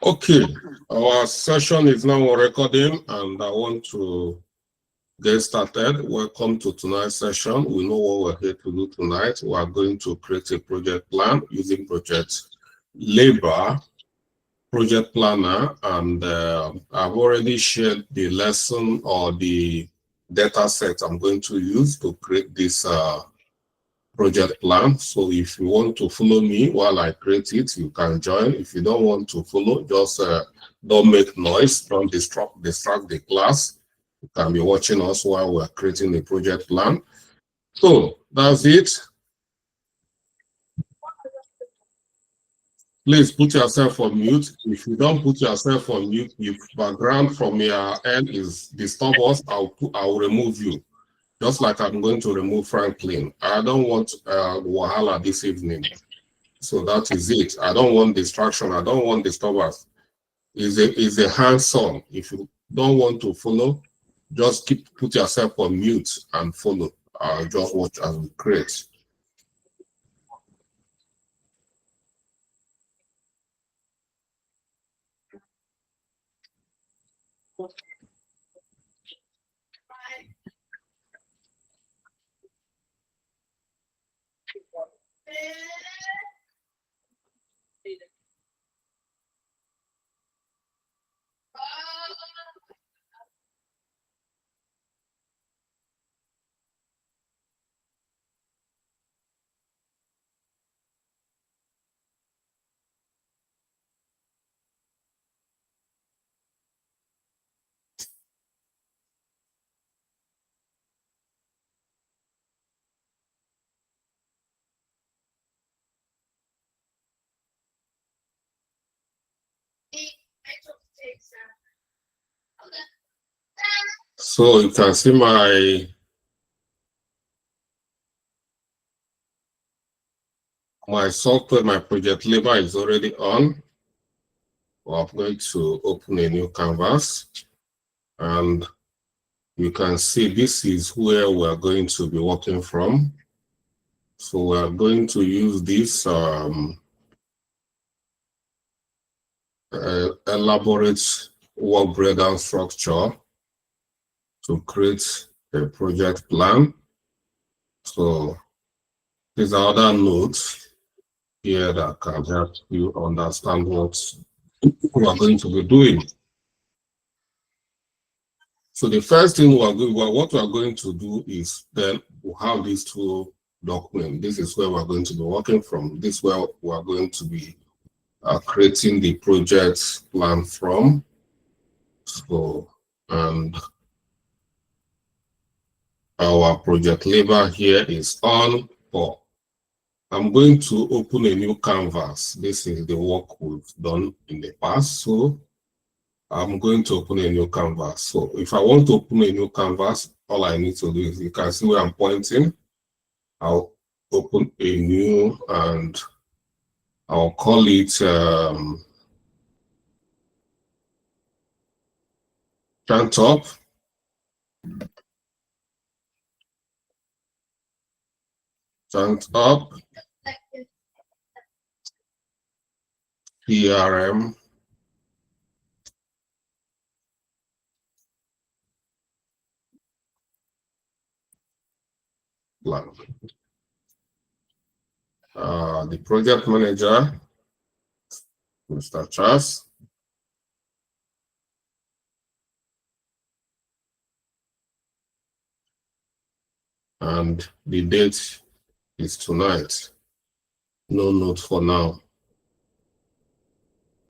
Okay, our session is now recording and I want to get started. Welcome to tonight's session. We know what we're here to do tonight. We are going to create a project plan using ProjectLibre, project planner, and I've already shared the lesson or the data set I'm going to use to create this project plan. So if you want to follow me while I create it, you can join. If you don't want to follow, just don't make noise, don't distract the class. You can be watching us while we're creating the project plan. So that's it. Please put yourself on mute. If you don't put yourself on mute, if background from your end is disturb us, I'll remove you. Just like I'm going to remove Franklin. I don't want Wahala this evening. So that is it. I don't want distraction. I don't want disturbance. It's a hands-on. If you don't want to follow, just put yourself on mute and follow. Just watch as we create. So you can see my software, my ProjectLibre is already on. Well, I'm going to open a new canvas and you can see this is where we're going to be working from. So we're going to use this elaborate work breakdown structure to create a project plan. So these are other notes here that can help you understand what we are going to be doing. So the first thing what we are going to do is then we'll have these two documents. This is where we're going to be working from. This is where we are going to be creating the project plan from. So, and our ProjectLibre here is on. But I'm going to open a new canvas. This is the work we've done in the past. So I'm going to open a new canvas. So if I want to open a new canvas, all I need to do is, you can see where I'm pointing. I'll open a new and I'll call it ChantUp. ChantUp. PRM. Plan. The project manager, Mr. Charles. And the date is tonight. No note for now.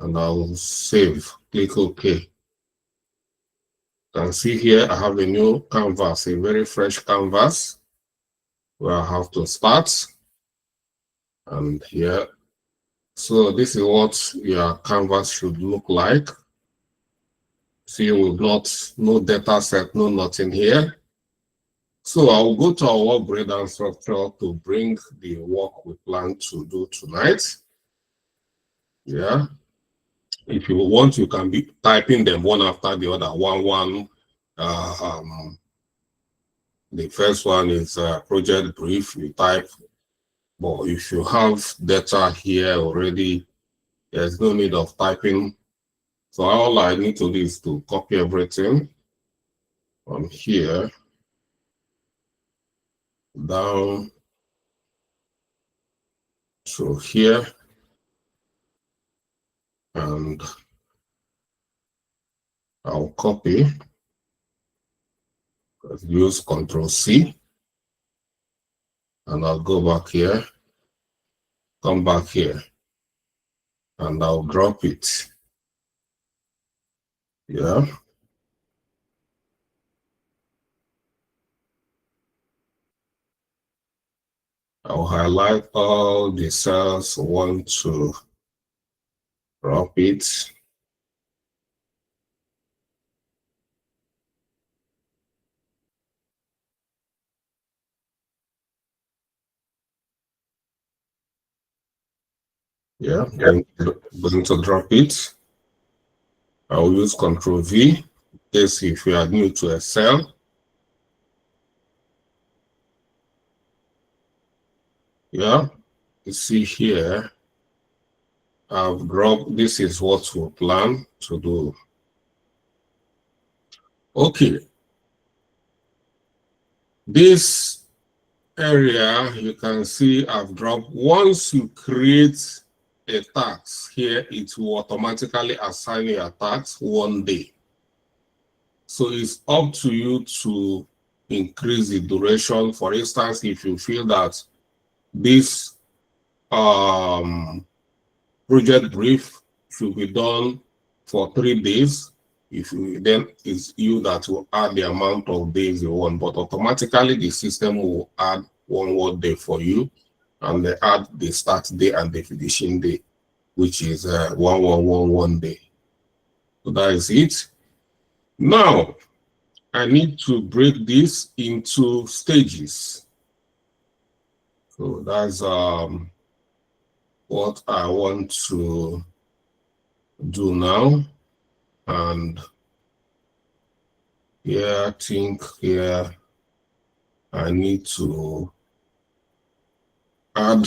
And I'll save, click OK. You can see here I have a new canvas, a very fresh canvas where I have to start. And here, so this is what your canvas should look like. See, we've no data set, no nothing here. So I'll go to our work breakdown structure to bring the work we plan to do tonight. Yeah. If you want, you can be typing them one after the other, one, The first one is project brief. You type, but if you have data here already, there's no need of typing. So all I need to do is to copy everything from here down to here, and I'll copy, use Control C, and I'll go back here, come back here, and I'll drop it. Yeah. I'll highlight all the cells I want to drop it. Yeah, going to drop it. I'll use Control V in case if you are new to a cell. Yeah, you see here, I've dropped, this is what we plan to do. Okay. This area, you can see I've dropped. Once you create a task here, it will automatically assign you a task one day. So it's up to you to increase the duration. For instance, if you feel that this project brief should be done for 3 days, if you, then it's you that will add the amount of days you want, but automatically the system will add one work day for you, and they add the start day and the finishing day, which is 1111 day. So that is it. Now I need to break this into stages. So that's what I want to do now. And here, I think here I need to add,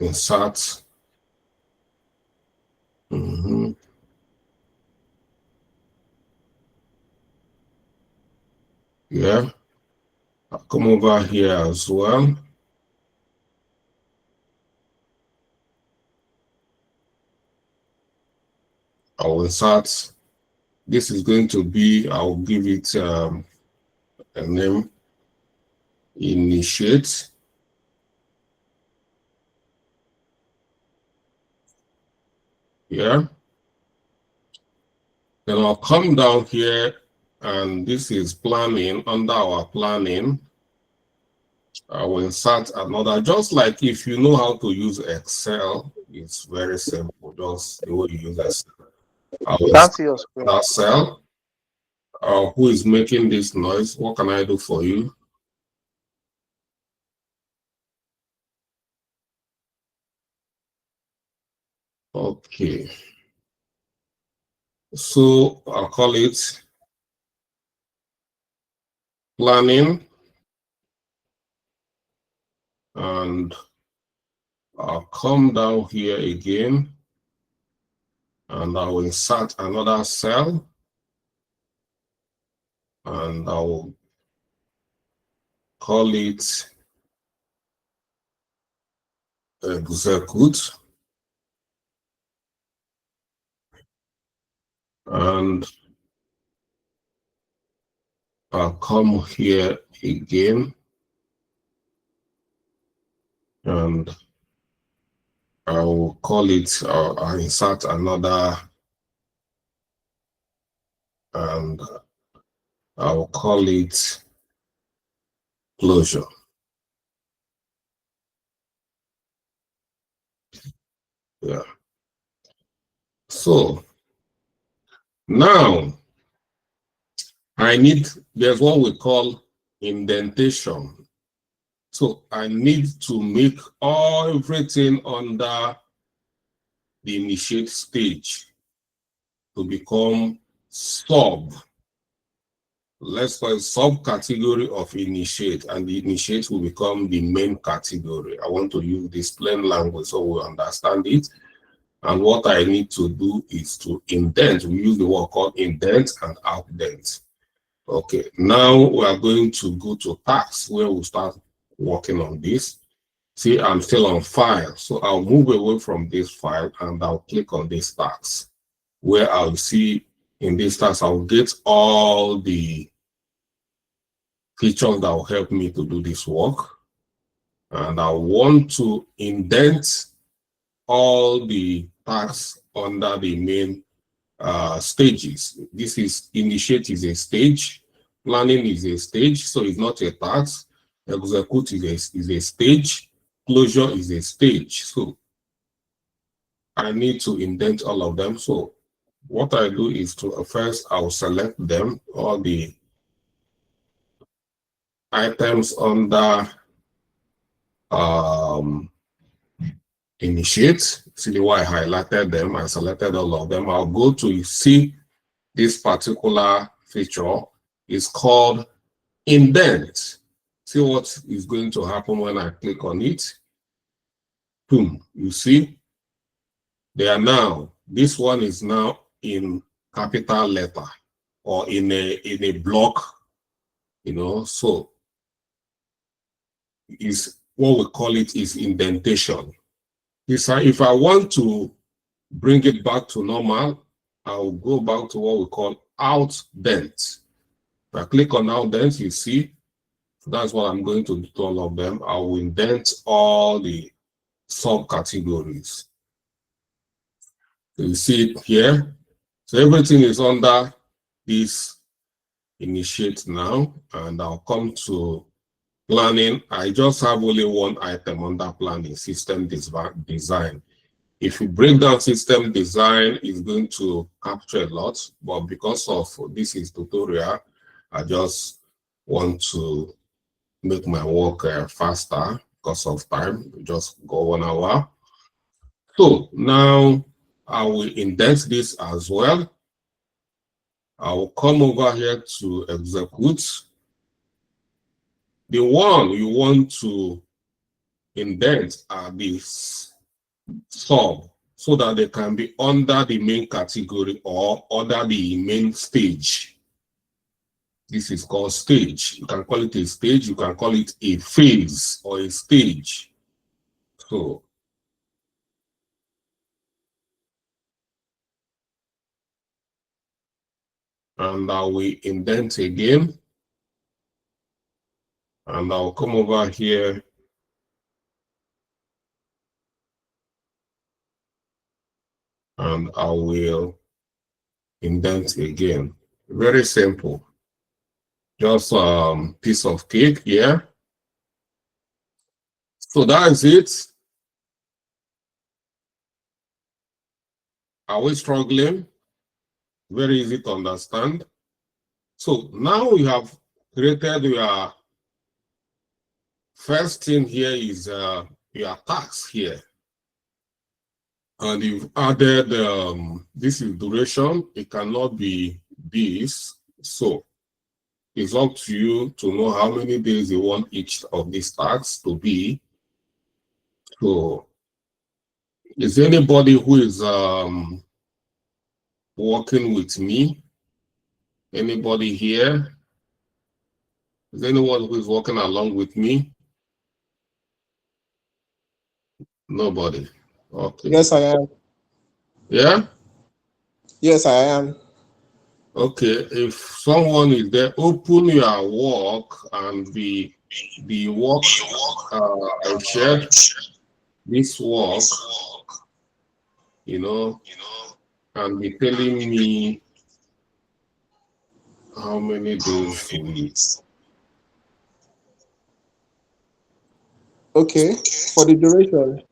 insert. Yeah, I'll come over here as well. I'll insert. This is going to be, I'll give it a name, initiate. Yeah. Then I'll come down here, and this is planning. Under our planning, I will insert another, just like if you know how to use Excel, it's very simple, just the way you use Excel. I will insert that cell. Who is making this noise? What can I do for you? Okay. So I'll call it planning, and I'll come down here again, and I will insert another cell, and I will call it execute, and I'll come here again, and I will call it, I'll insert another, and I'll call it closure. Yeah. So now there's what we call indentation. So I need to make everything under the initiate stage to become sub. let's call it subcategory of initiate, and the initiate will become the main category. I want to use this plain language so we understand it. And what I need to do is to indent. We use the word called indent and outdent. Okay, now we are going to go to tasks where we'll start working on this. See, I'm still on file, so I'll move away from this file and I'll click on this task, where I'll see in this task, I'll get all the features that will help me to do this work. And I want to indent all the tasks under the main stages. This is initiate is a stage, planning is a stage, so it's not a task. Execute is a stage, closure is a stage. So I need to indent all of them. So what I do is to first I'll select them, all the items under initiate. See why I highlighted them. I selected all of them. I'll go to see this particular feature is called indent. See what is going to happen when I click on it. Boom, you see, they are now, this one is now in capital letter or in a block, you know, so is what we call it is indentation. If I want to bring it back to normal, I'll go back to what we call outdent. If I click on outdent, you see, that's what I'm going to do to all of them. I will indent all the subcategories. You see it here. So everything is under this initiate now, and I'll come to planning. I just have only one item under planning, system design. If you break down system design, it's going to capture a lot, but because of this is tutorial, I just want to make my work faster because of time. Just go 1 hour. So now I will indent this as well. I will come over here to execute. The one you want to indent are these sub, so that they can be under the main category or under the main stage. This is called stage. You can call it a stage, you can call it a phase or a stage. So and I will indent again, and I'll come over here and I will indent again. Very simple. Just piece of cake here. So that is it. Are we struggling? Very easy to understand. So now we have created your first thing here is your tax here. And you've added, this is duration. It cannot be this. So it's up to you to know how many days you want each of these tasks to be. So is anybody who is working with me? Anybody here? Is anyone who is working along with me? Nobody. Okay. Yes, I am. Yeah? Yes, I am. Okay. If someone is there, open your work and the work I shared, this work, you know, and be telling me how many days we. Okay. For the duration,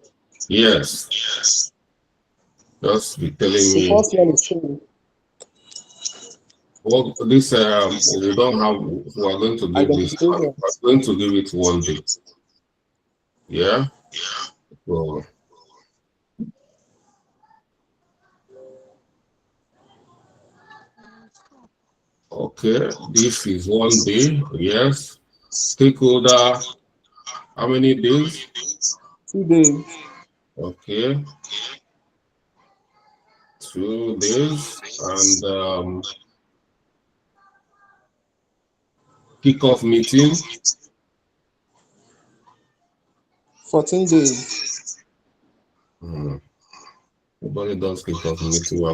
Yes. Just be telling the me. first one is 10. Well, this we don't have. We are going to And give the this. We duration. are going to give it 1 day. Yeah. So Okay, this is 1 day, yes. Stakeholder, how many days? 2 days. Okay, 2 days. And kickoff meeting, 14 days. Nobody does kickoff meeting. We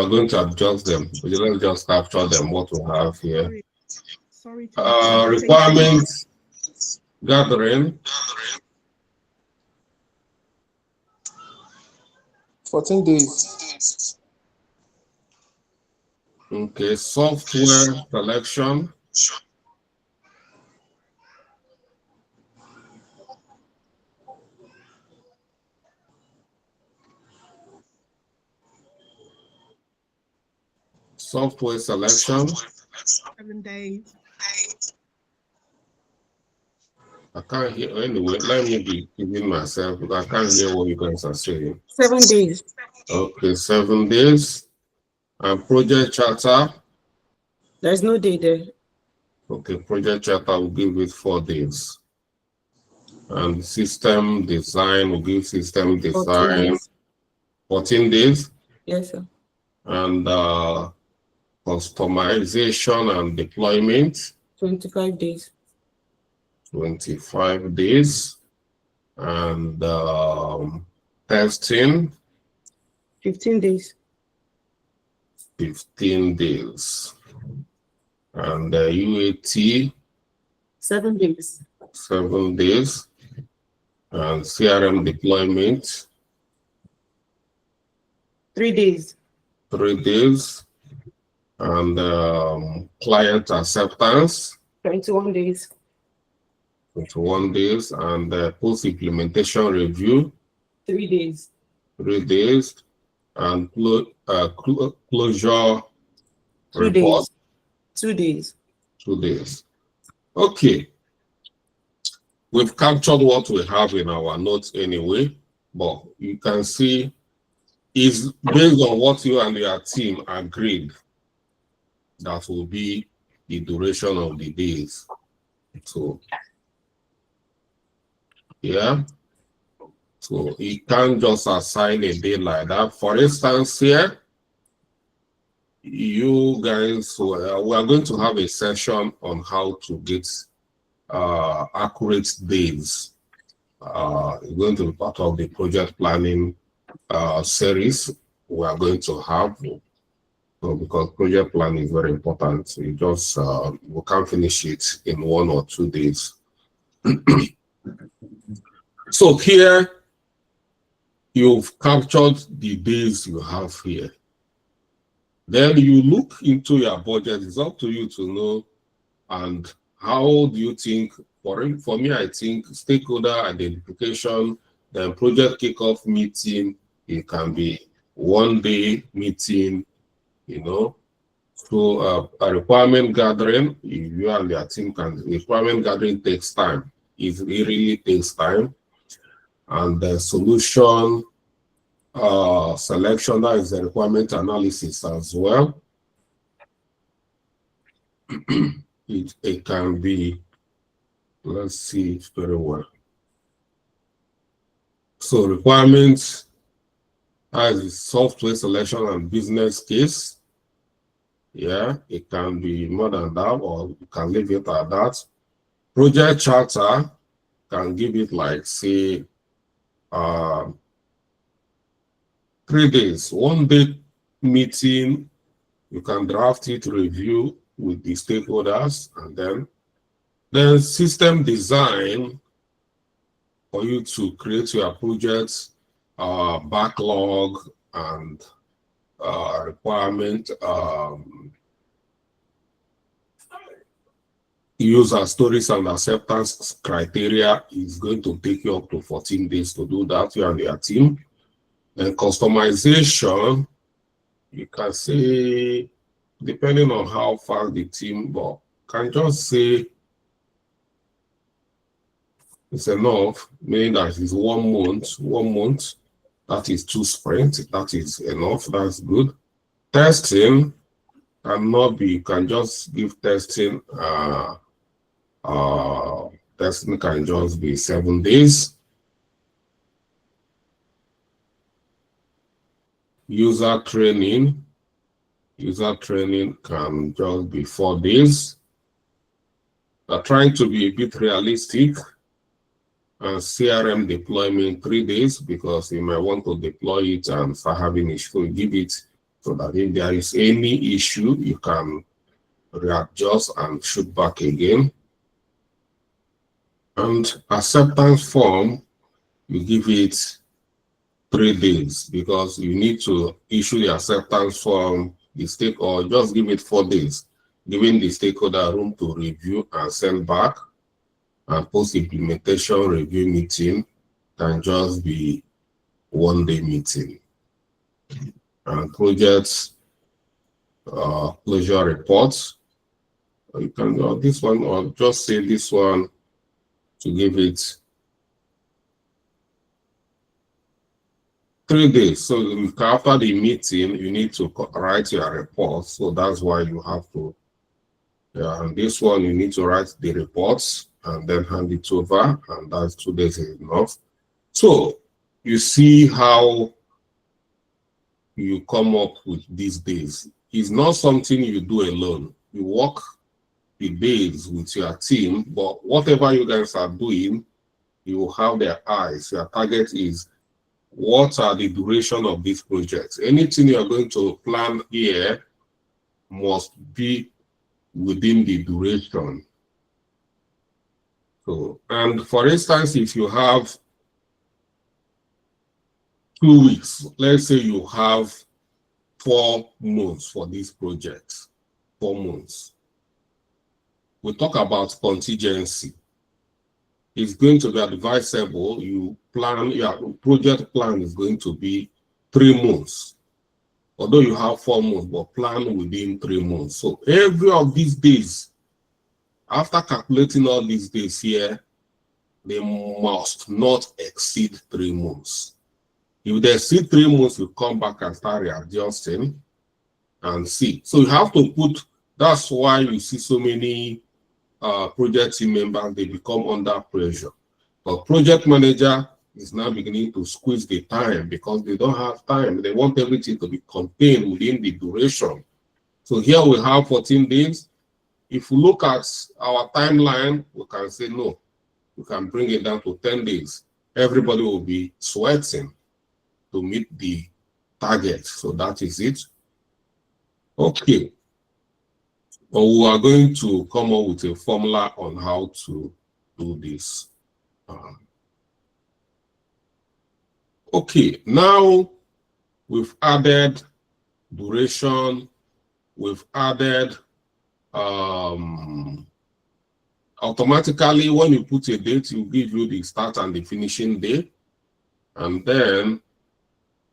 are going to adjust them. But let's just capture them what we have here. Sorry to interrupt. Requirements gathering, 14 days. okay. Software selection, software selection. 7 days. I can't hear. Anyway, let me be giving myself, because I can't hear what you guys are saying. 7 days. Okay, 7 days. And project charter. There's no day there. Okay, project charter will give it 4 days. And system design will give system 14 design days. 14 days. Yes, sir. And customization and deployment, 25 days. 25 days. And testing, 15 days. 15 days. And UAT, 7 days. 7 days. And CRM deployment, 3 days. 3 days. And client acceptance, 21 days. 21 days. And post-implementation review, 3 days. 3 days. And closure 2 report, days. 2 days. 2 days. Okay. We've captured what we have in our notes anyway, but you can see it's based on what you and your team agreed. That will be the duration of the days. So, yeah. So you can't just assign a day like that. For instance, here, you guys, we are going to have a session on how to get accurate days. It's going to be part of the project planning series we are going to have. So because project planning is very important, we can't finish it in 1 or 2 days. So here, you've captured the days you have here. Then you look into your budget. It's up to you to know. And how do you think, for me, I think stakeholder identification, then project kickoff meeting, it can be 1 day meeting, you know. So a requirement gathering, you and your team requirement gathering takes time. It really takes time. And the solution selection, that is the requirement analysis as well. It can be, let's see it very well. So requirements as software selection and business case. Yeah, it can be more than that, or you can leave it at that. Project charter can give it like, say, 3 days, 1 day meeting. You can draft it, review with the stakeholders, and then system design for you to create your project backlog and requirement user stories and acceptance criteria is going to take you up to 14 days to do that, you and your team. And customization, you can say, depending on how far the team, but can just say it's enough, meaning that it's 1 month, 1 month, that is 2 sprints, that is enough, that's good. Testing, cannot be, you can just give testing, testing can just be 7 days. User training can just be 4 days. They're trying to be a bit realistic. And CRM deployment 3 days, because you might want to deploy it and start having issue, give it so that if there is any issue, you can readjust and shoot back again. And acceptance form, you give it 3 days, because you need to issue the acceptance form, or just give it 4 days, giving the stakeholder room to review and send back. And post-implementation review meeting can just be 1-day meeting. And project closure reports, you can go this one, or just say this one to give it 3 days. So after the meeting, you need to write your report. So that's why you have to, and this one, you need to write the reports and then hand it over, and that's 2 days is enough. So you see how you come up with these days. It's not something you do alone. You work the days with your team, but whatever you guys are doing, you will have their eyes. Your target is, what are the duration of these projects? Anything you are going to plan here must be within the duration. So, and for instance, if you have 2 weeks, let's say you have 4 months for this project, 4 months. We talk about contingency. It's going to be advisable. You plan, your project plan is going to be 3 months. Although you have 4 months, but plan within 3 months. So every of these days, after calculating all these days here, they must not exceed 3 months. If they exceed 3 months, you come back and start readjusting and see. So you have to put, that's why you see so many project team members, they become under pressure. But project manager is now beginning to squeeze the time because they don't have time. They want everything to be contained within the duration. So here we have 14 days. If we look at our timeline, we can say no. We can bring it down to 10 days. Everybody will be sweating to meet the target. So that is it. Okay. But we are going to come up with a formula on how to do this. Okay, now we've added duration, we've added automatically when you put a date, it will give you the start and the finishing day. And then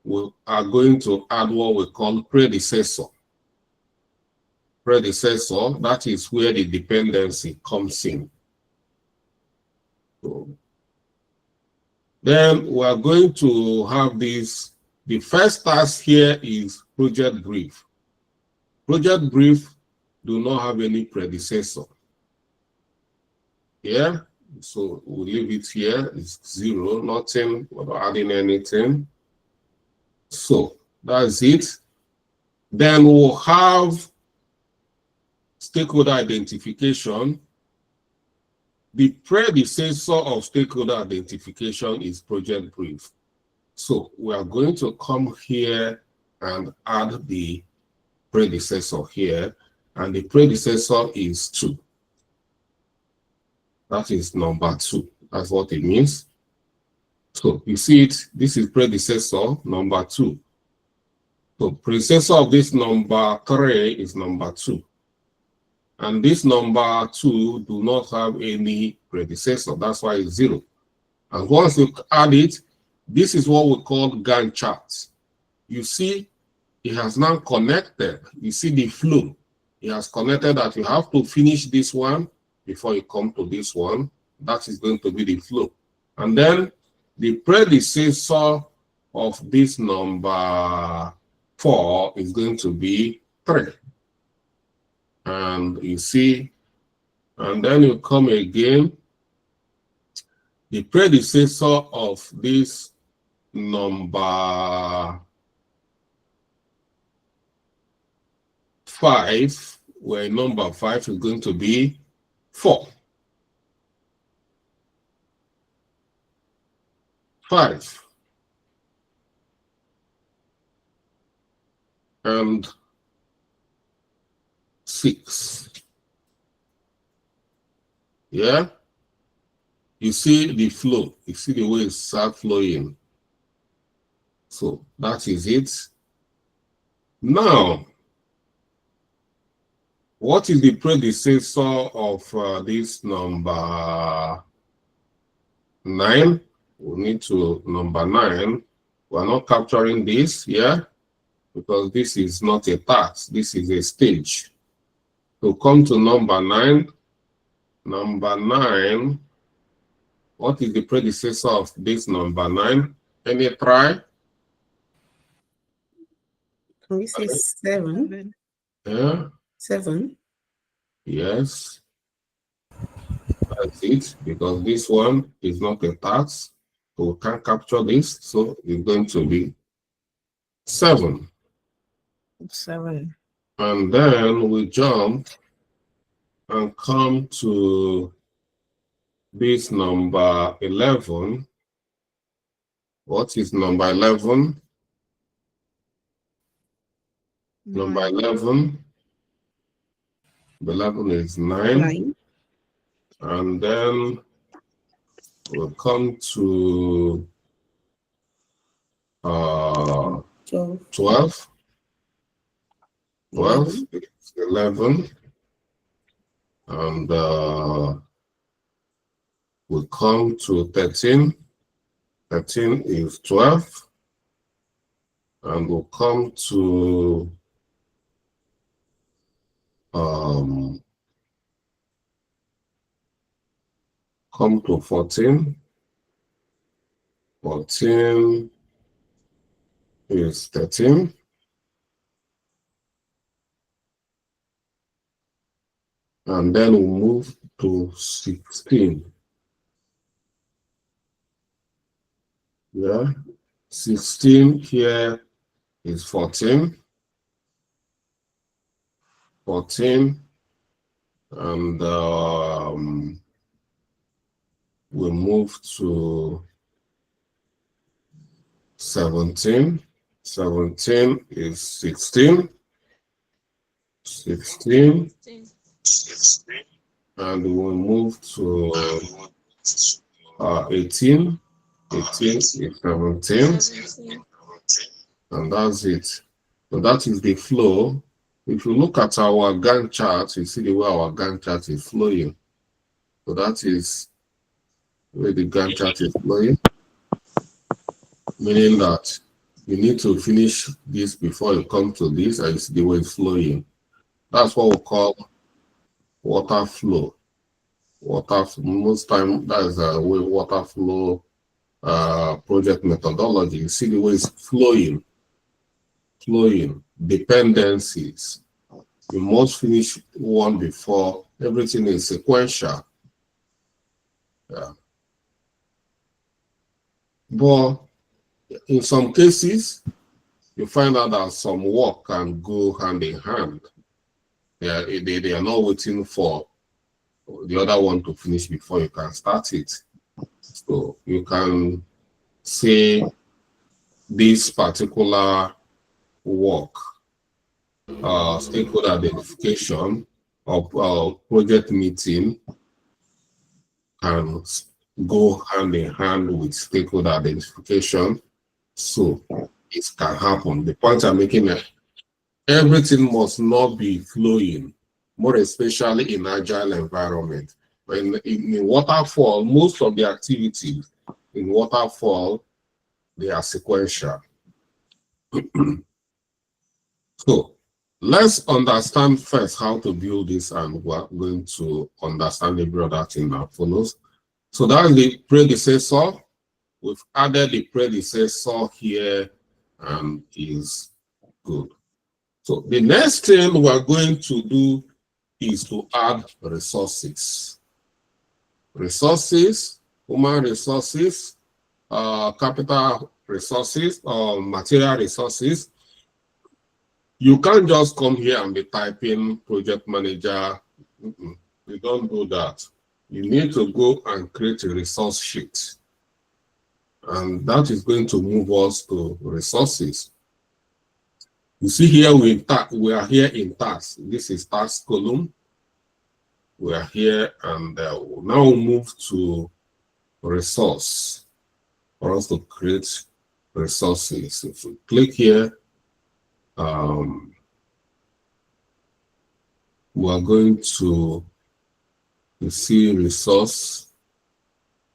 we are going to add what we call predecessor. Predecessor, that is where the dependency comes in. So then we are going to have this. The first task here is project brief. Project brief do not have any predecessor. Yeah, so we'll leave it here. It's 0, nothing, we're not adding anything. So that's it. Then we'll have stakeholder identification. The predecessor of stakeholder identification is project brief. So we are going to come here and add the predecessor here, and the predecessor is 2. That is number 2. That's what it means. So you see it, this is predecessor number 2. So predecessor of this number 3 is number 2. And this number 2 do not have any predecessor. That's why it's 0. And once you add it, this is what we call Gantt chart. You see, it has now connected. You see the flow. It has connected that you have to finish this one before you come to this one. That is going to be the flow. And then the predecessor of this number 4 is going to be 3. and you see, and then you come again. The predecessor of this number 5, where number 5 is going to be 4. 5. And 6. Yeah? You see the flow. You see the way it starts flowing. So that is it. Now, what is the predecessor of this number 9? We need to number 9. We're not capturing this here because this is not a task. This is a stage. To come to number 9, number 9, what is the predecessor of this number 9? Any try? Can we say 7? Yeah. 7. Yes. That's it, because this one is not a task. So we can't capture this. So it's going to be 7. 7. And then we jump and come to this number 11. What is number 11? Number 11. The 11 is 9. 9. And then we'll come to 12. 12. 12 is 11. And we'll come to 13. 13 is 12. And we'll come to 14. 14 is 13. And then we'll move to 16. Yeah, 16 here is 14. 14. And we'll move to 17. 17 is 16. 16. And we'll move to 18. 18 is 17. And that's it. So that is the flow. If you look at our Gantt chart, you see the way our Gantt chart is flowing. So that is where the Gantt chart is flowing, meaning that you need to finish this before you come to this, and you see the way it's flowing. That's what we call water flow. Most time that is a way water flow project methodology. You see the way it's flowing. Dependencies. You must finish one before everything is sequential. Yeah. But in some cases, you find out that some work can go hand in hand. They are not waiting for the other one to finish before you can start it. So you can say this particular work, stakeholder identification or project meeting can go hand in hand with stakeholder identification. So it can happen. The point I'm making is everything must not be flowing, more especially in agile environment. But in waterfall, most of the activities in waterfall, they are sequential. So let's understand first how to build this, and we're going to understand every other thing that follows. So that's the predecessor. We've added the predecessor here and is good. So the next thing we're going to do is to add resources. Resources, human resources, capital resources, or material resources. You can't just come here and be typing project manager. You don't do that. You need to go and create a resource sheet. And that is going to move us to resources. You see here, we are here in tasks. This is task column. We are here, and we'll now move to resource for us to create resources. If we click here, we are going to see resource.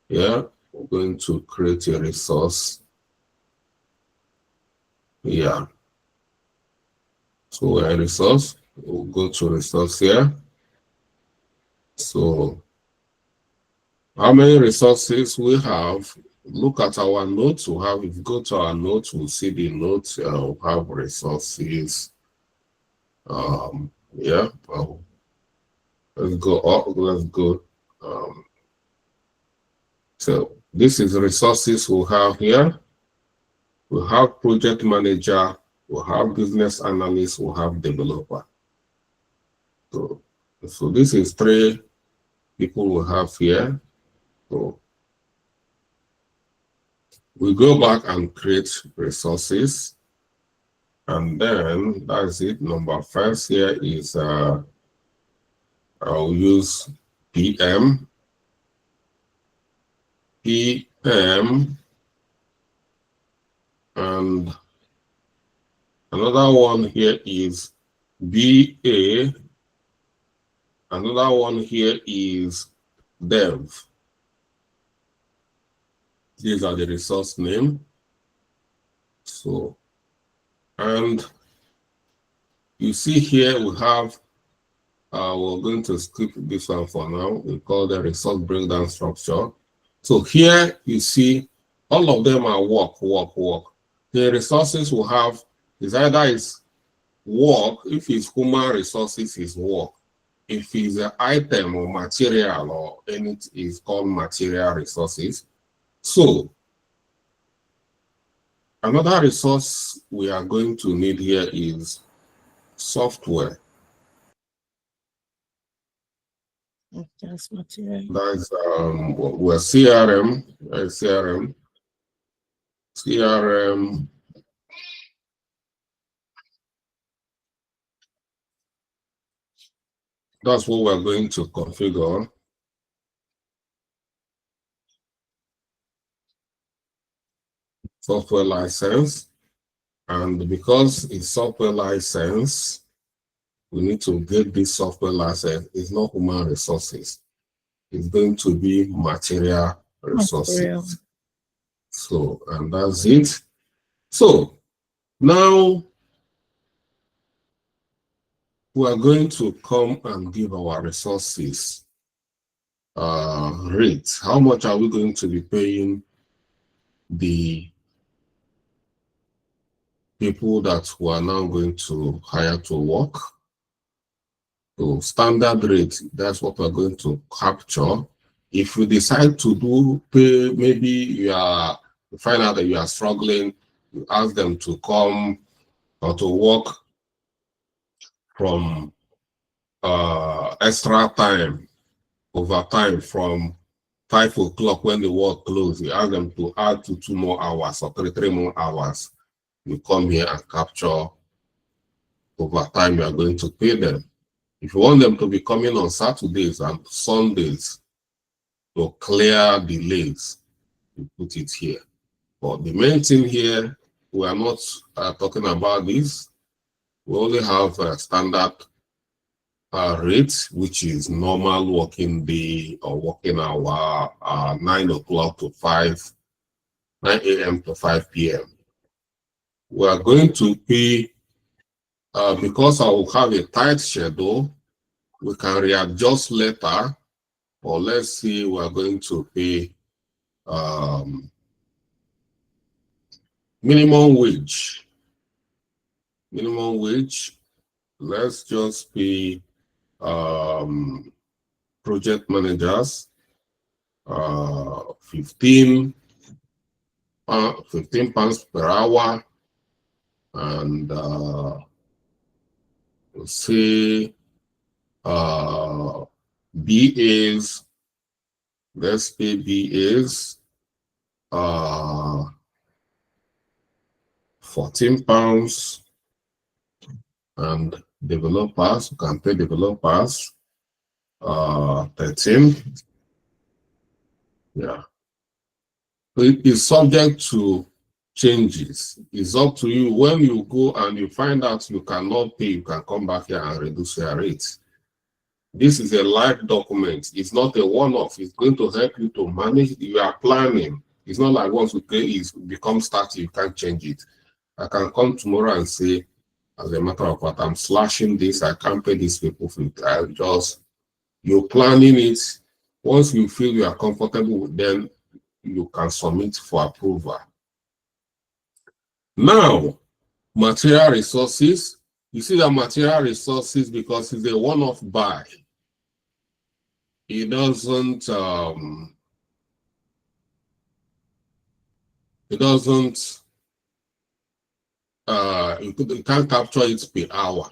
Yeah, we're going to create a resource. Yeah. So we're a resource. We'll go to resource here. So how many resources we have? Look at our notes. We have, if you go to our notes, we'll see the notes. We have resources. Yeah. Let's go up. Let's go. So this is the resources we have here. We have project manager. We have business analyst. We have developer. So this is 3 people we have here. So we go back and create resources, and then that's it. Number 1 here is I'll use PM, and another one here is BA. Another one here is Dev. These are the resource name. So, and you see here we have, we're going to skip this one for now. We call the resource breakdown structure. So here you see all of them are work. The resources we have is either is work. If it's human resources, is work. If it's an item or material or anything, is called material resources. So another resource we are going to need here is software. That's material. That's well, CRM. That's what we're going to configure. Software license. And because it's software license, we need to get this software license. It's not human resources. It's going to be material resources. Material. So, and that's it. So now we are going to come and give our resources rate. How much are we going to be paying the people that we are now going to hire to work? So standard rate, that's what we're going to capture. If you decide to do pay, maybe you find out that you are struggling, you ask them to come or to work from extra time, overtime from 5 o'clock when the work closes. You ask them to add to 2 more hours or 3 more hours. You come here and capture overtime you are going to pay them. If you want them to be coming on Saturdays and Sundays to clear delays, you put it here. But the main thing here, we are not talking about this. We only have a standard rate, which is normal working day or working hour, 9 o'clock to 9 a.m. to 5 p.m. We are going to pay, because I will have a tight schedule, we can readjust later, or let's see, we are going to pay minimum wage. Minimum wage, let's just pay project managers, 15 pounds per hour, and we'll say BAs, let's pay BAs 14 pounds, and developers, you can pay developers 13. Yeah. So it is subject to changes. It's up to you. When you go and you find out you cannot pay, you can come back here and reduce your rate. This is a live document. It's not a one-off. It's going to help you to manage. You are planning. It's not like once you pay, it becomes static, you can't change it. I can come tomorrow and say, as a matter of fact, I'm slashing this. I can't pay these people for it. You're planning it. Once you feel you are comfortable, then you can submit for approval. Now, material resources. You see that material resources, because it's a one-off buy. It doesn't you can't capture it per hour.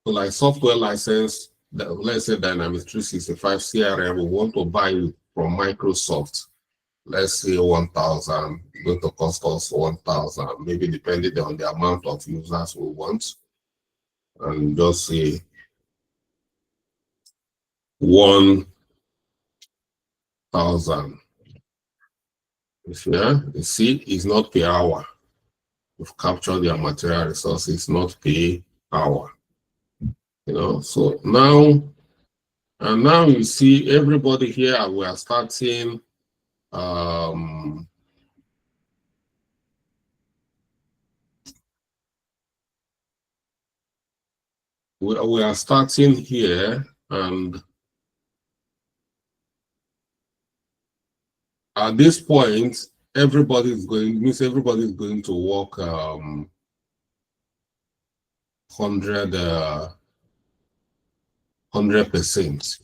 So like software license, let's say Dynamics 365 CRM, we want to buy it from Microsoft. Let's say 1,000, going to cost us 1,000, maybe depending on the amount of users we want. And just say 1,000. Yeah, you see, it's not per hour. We've captured their material resources, not per hour. You know, so now, and now you see everybody here, we are starting we are starting here, and at this point, everybody is going to work 100%. 100%.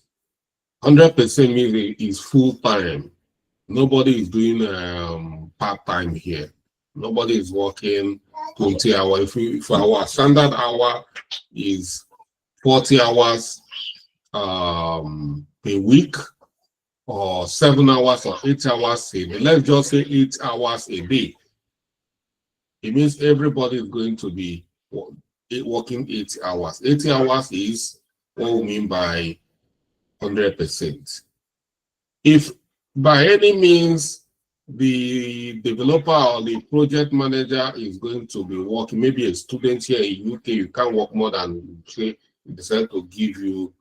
100% means it is full time. Nobody is doing part time here. Nobody is working 20 hours. If our standard hour is 40 hours per week, or 7 hours or 8 hours a day, let's just say 8 hours a day. It means everybody is going to be working 8 hours. 80 hours is what we mean by 100%. If by any means the developer or the project manager is going to be working, maybe a student here in UK, you can't work more than, say, decide to give you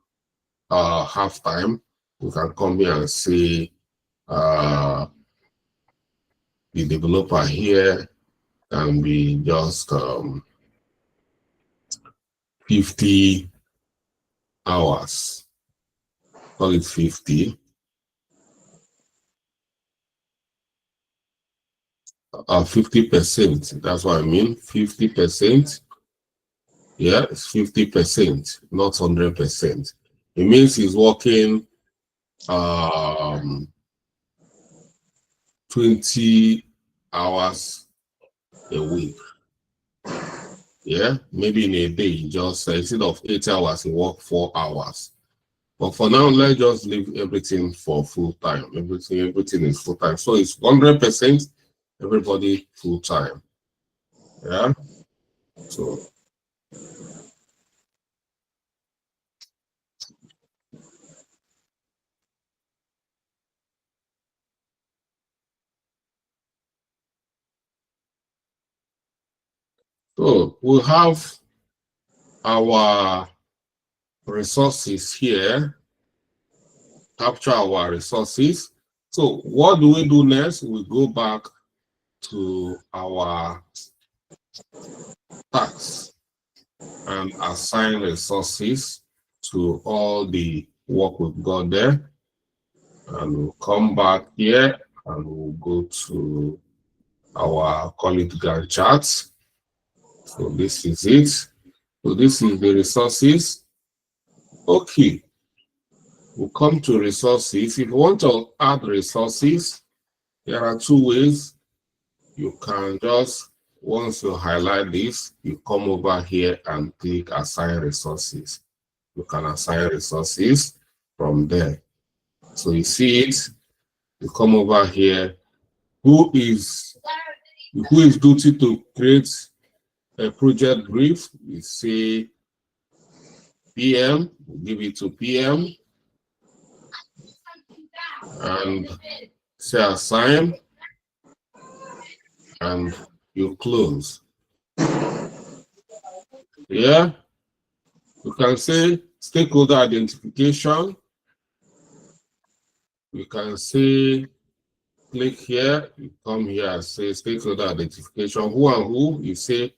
half time, you can come here and say the developer here can be just 50 hours. Call it 50. 50%. That's what I mean. 50%. Yeah, it's 50%, not 100%. It means he's working 20 hours a week. Yeah, maybe in a day, just instead of 8 hours, he work 4 hours. But for now, let's just leave everything for full time. Everything is full time. So it's 100%, everybody full time. Yeah. So we have our resources here. Capture our resources. So what do we do next? We go back to our tasks and assign resources to all the work we've got there. And we'll come back here and we'll go to our Gantt charts. So this is it. So this is the resources. Okay, we'll come to resources. If you want to add resources, there are two ways. You can just, once you highlight this, you come over here and click assign resources. You can assign resources from there. So you see it, you come over here. Who is duty to create a project brief? We say PM, give it to PM, and say assign, and you close. Yeah, you can say stakeholder identification. You can say click here, you come here and say stakeholder identification. Who and who? You say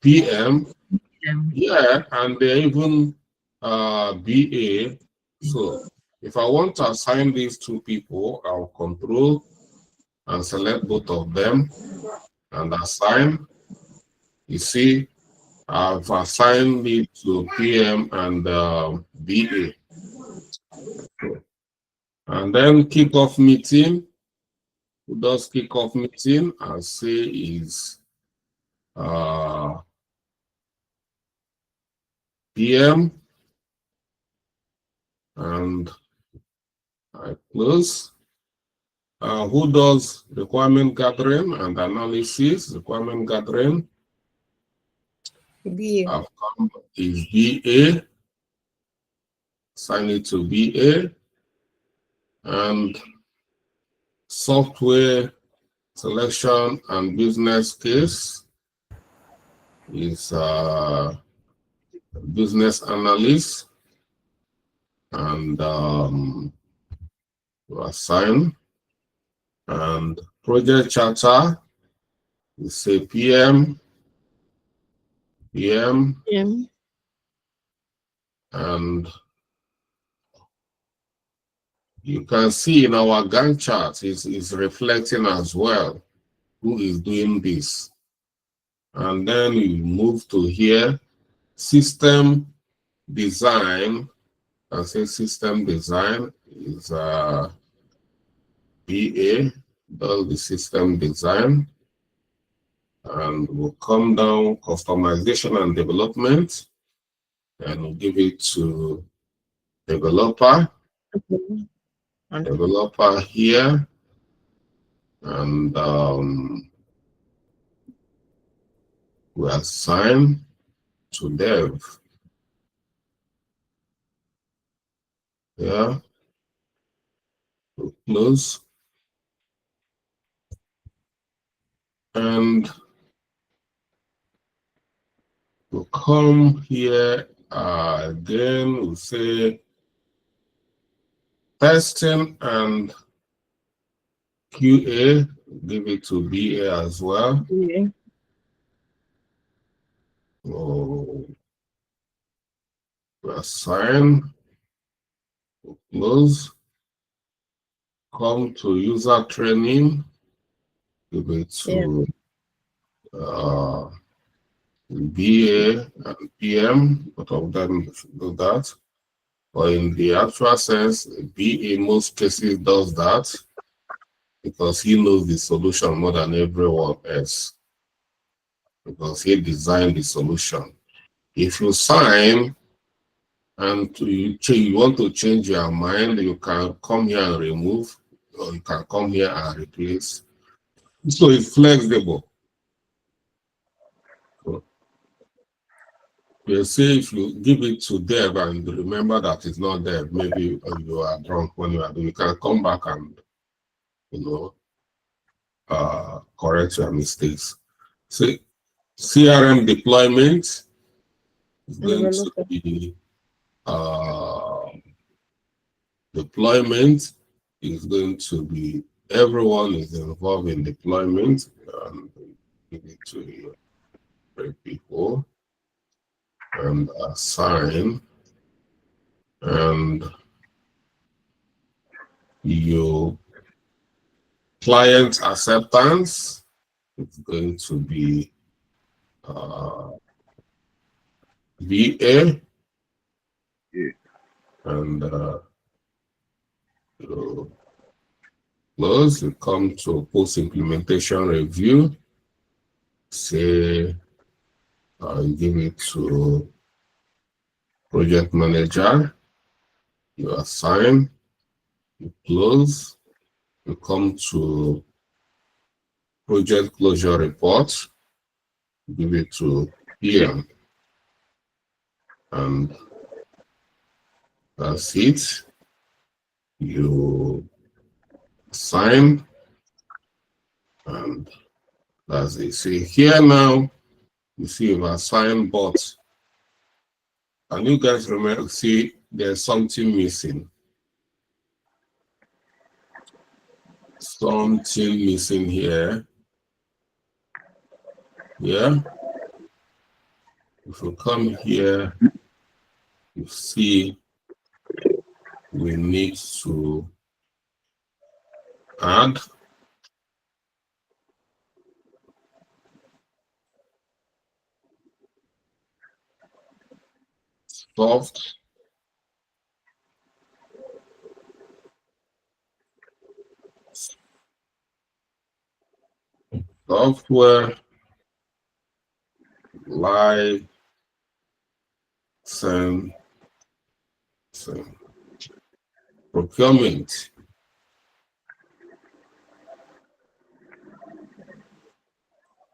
PM. Yeah, and they even BA. So if I want to assign these two people, I'll control and select both of them and assign. You see, I've assigned it to PM and BA. And then kickoff meeting. Who does kickoff meeting? I'll say is PM, and I close. Who does requirement gathering and analysis? Requirement gathering. BA. Outcome is BA. Assign it to BA. And software selection and business case is business analyst, and assign. And project charter, we say PM, and you can see in our Gantt chart is reflecting as well who is doing this. And then you move to here, system design. I say system design is BA, does the system design. And we'll come down customization and development, and we'll give it to developer. Developer here, and we assign to dev. Yeah, we'll close. And we'll come here again, we'll say testing and QA, give it to BA as well. So we assign, we'll close. Come to user training, give it to BA and PM, both of them do that. But in the actual sense, BA in most cases does that because he knows the solution more than everyone else, because he designed the solution. If you sign and you want to change your mind, you can come here and remove, or you can come here and replace. So it's flexible. You say if you give it to dev and remember that it's not dev, maybe you are drunk when you are doing, you can come back and correct your mistakes. So CRM deployment is going to be everyone is involved in deployment, and give it to people and assign, and your client acceptance is going to be VA. and you close. You come to post-implementation review. Say you give it to project manager. You assign. You close. You come to project closure report. Give it to PM, and that's it. You assign, and that's it. See here now, you see you've assigned, but can you guys remember? See, there's something missing. Something missing here. Yeah. If you come here, you see we need to add software license procurement.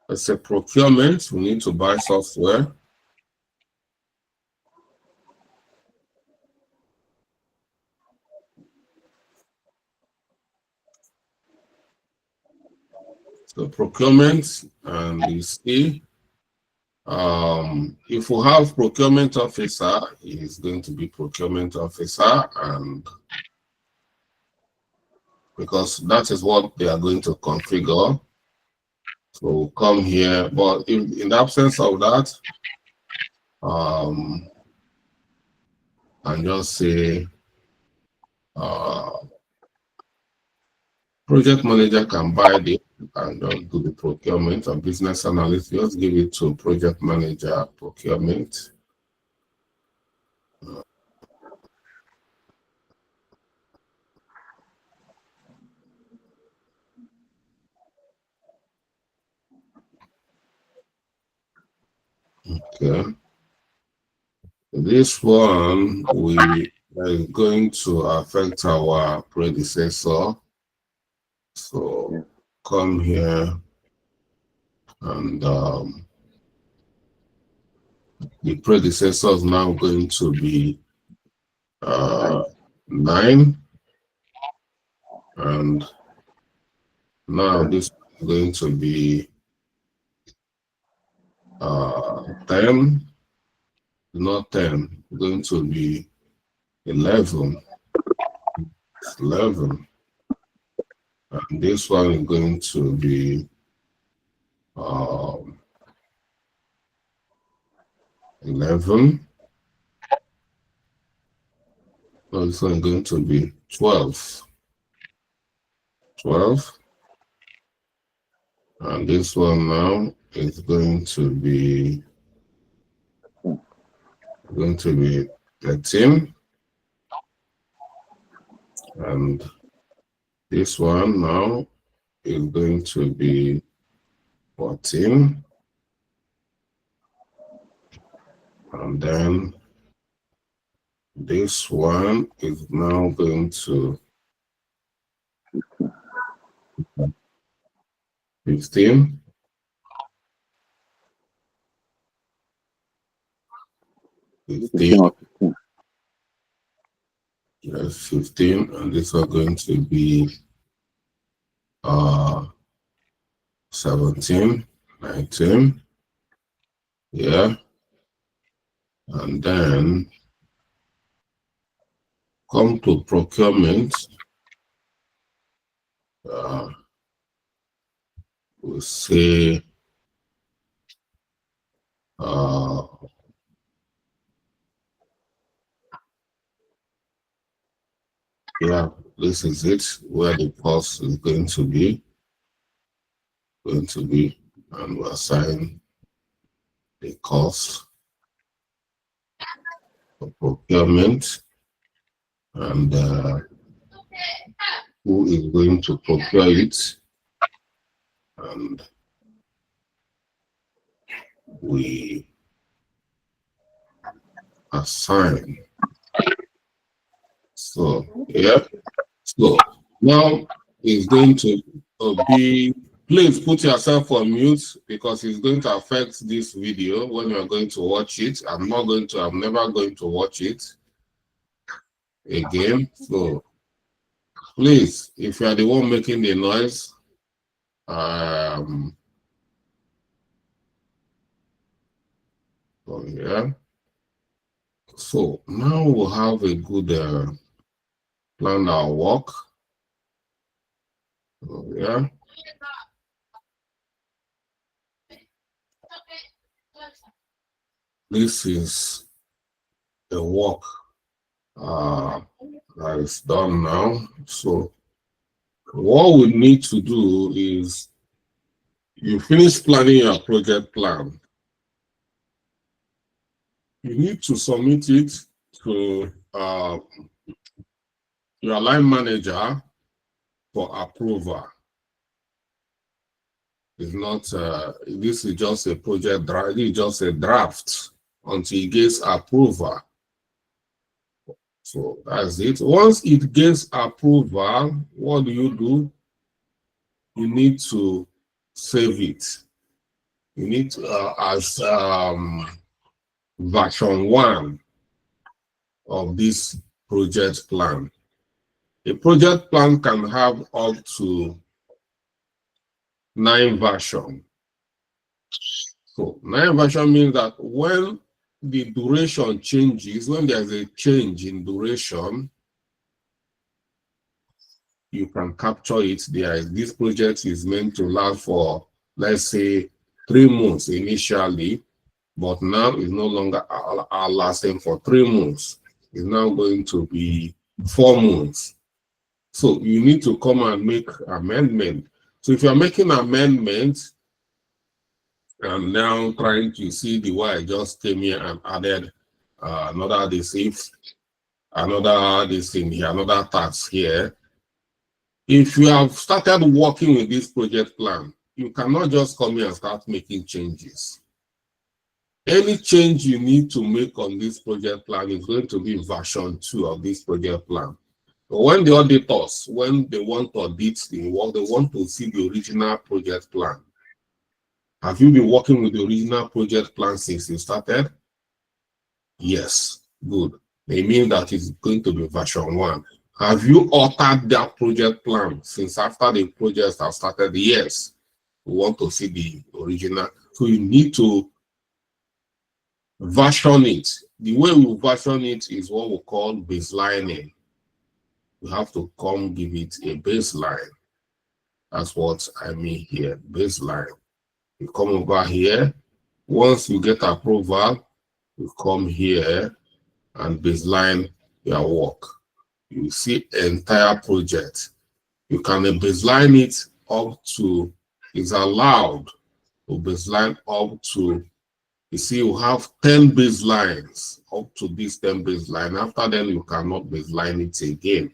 It's a procurement. We need to buy software. So procurement, and you see, if we have procurement officer, it's going to be procurement officer, and because that is what they are going to configure. So we'll come here, but in the absence of that, and just say project manager can buy this and just do the procurement, and business analyst just give it to project manager procurement. Okay. This one we are going to affect our predecessor. So come here, and the predecessor is now going to be 9, and now this is going to be 10. Not 10, it's going to be 11. 11. And this one is going to be 11. So this one is going to be 12. 12. And this one now is going to be 13. And this one now is going to be 14. And then this one is now going to 15. Yes, 15, and this are going to be 17, 19. Yeah. And then come to procurement. We'll say yeah, this is it, where the cost is going to be, and we'll assign the cost for procurement. and who is going to procure it, and we assign. So yeah, so now it's going to be, please put yourself on mute because it's going to affect this video when you're going to watch it. I'm never going to watch it again. So please, if you are the one making the noise, so yeah. So now we'll have a good plan our work. So, yeah. This is the work that is done now. So what we need to do is, you finish planning your project plan. You need to submit it to your line manager for approval. It's not, this is just a project draft, it's just a draft until it gets approval. So that's it. Once it gets approval, what do? You need to save it. You need to, as version 1 of this project plan. A project plan can have up to 9 versions. So 9 version means that when the duration changes, when there's a change in duration, you can capture it there. This project is meant to last for, let's say, 3 months initially, but now it's no longer lasting for 3 months. It's now going to be 4 months. So you need to come and make amendment. So if you're making amendments, and now trying to see the way I just came here and added another this thing here, another task here. If you have started working with this project plan, you cannot just come here and start making changes. Any change you need to make on this project plan is going to be version 2 of this project plan. So when the auditors, when they want to audit the work, they want to see the original project plan. Have you been working with the original project plan since you started? Yes, good. They mean that it's going to be version 1. Have you altered that project plan since after the project has started? Yes. We want to see the original. So you need to version it. The way we version it is what we call baselining. You have to come give it a baseline. That's what I mean here, baseline. You come over here. Once you get approval, you come here and baseline your work. You see entire project. You can baseline it up to, it's allowed to baseline up to, you see, you have 10 baselines up to this 10 baseline. After then, you cannot baseline it again.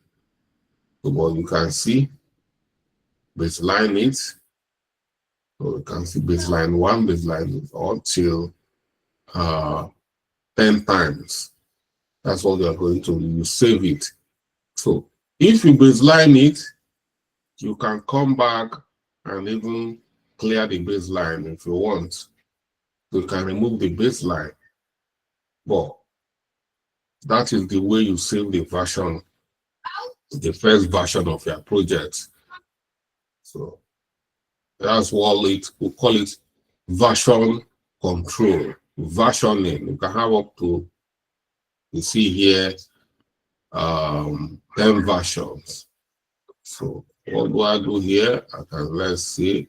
So, but you can see, baseline it. So you can see baseline 1, baseline until 10 times. That's what we are going to do. You save it. So if you baseline it, you can come back and even clear the baseline if you want. So you can remove the baseline. But that is the way you save the version, the first version of your project. So that's what we call it version control, versioning. You can have up to, you see here, 10 versions. So what do I do here? Let's see.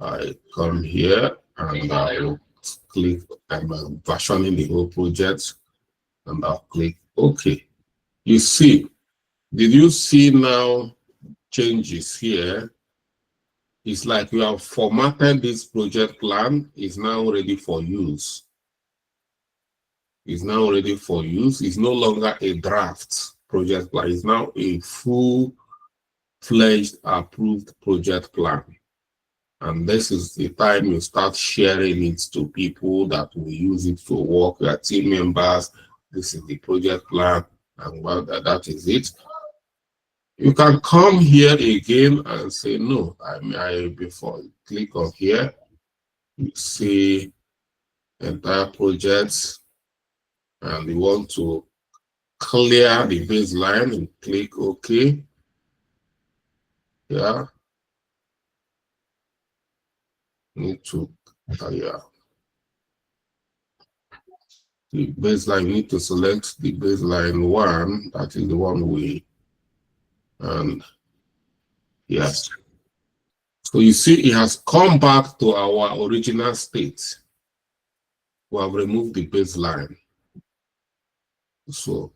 I come here and I will click, I'm versioning the whole project, and I'll click OK. You see, did you see now changes here? It's like you have formatted this project plan, is now ready for use. It's now ready for use. It's no longer a draft project plan. It's now a full-fledged approved project plan. And this is the time you start sharing it to people that will use it to work, your team members. This is the project plan, and well, that is it. You can come here again and say, no, before you click on here, you see entire projects, and you want to clear the baseline and click OK. Yeah. Need to, yeah. The baseline, you need to select the baseline one, that is the one we, and yes. So you see, it has come back to our original state. We have removed the baseline. So